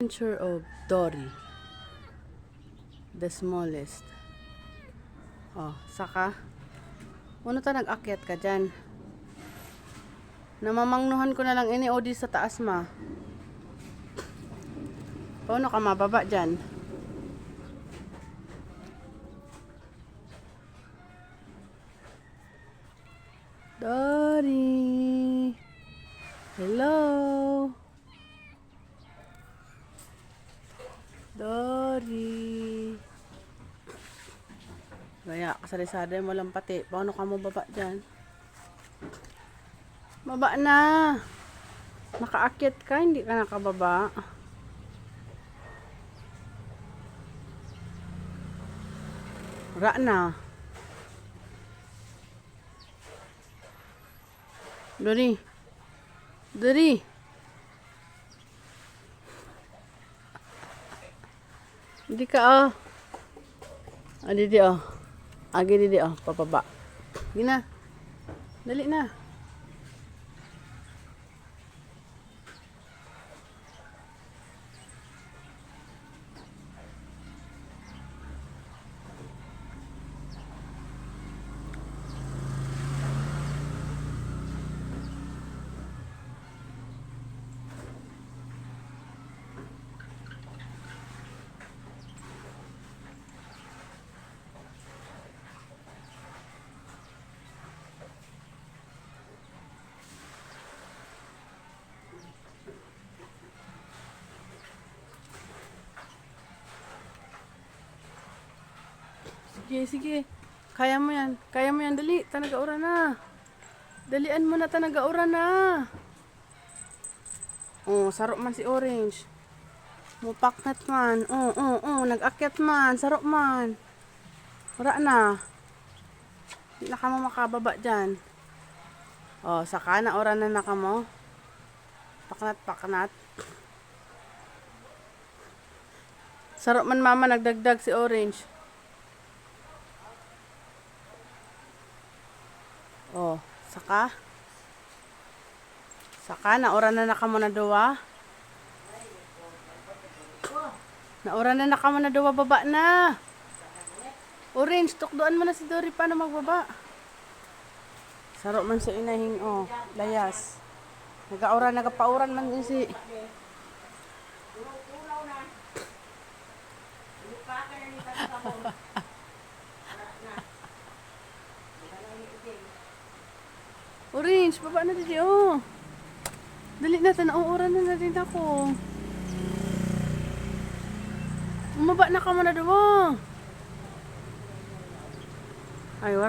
Adventure of Dory, the smallest. Oh, saka ano ta nag-akyat ka dyan? Namamangnuhan ko na lang ini odi sa taas ma. Paano ka mababa dyan? Dory! Hello! Dory! Kaya kasari-sari mo lang pati. Paano ka mo baba dyan? Baba na! Nakaakyat ka, hindi ka nakababa. Wala na. Dory! Dory! Hindi ka oh. Didi oh. Agi didi oh, papaba. Gina. Dali na. Sige, sige. Kaya mo yan. Kaya mo yan. Dali. Tanagaura na. Dalian mo na. Tanagaura na. Oh, sarok man si Orange. Mupaknat man. Nag-akyat man. Sarok man. Wala na. Hindi na ka mo makababa dyan. Oh, saka na oras na naka mo. Paknat, paknat. Sarok man mama. Nagdagdag si Orange. Oh, saka na oras na naka mo na duwa. Na oras na naka mo na duwa, baba na. Orange, tukduan mo na si Dory paano magbaba. Sarok man sa inahing oh, layas. Nagaura nagapauran man din si. Orange, baba na dito oh. Dali na, tanauuran na din ako. Umaba na ka muna doon. Ay, wala.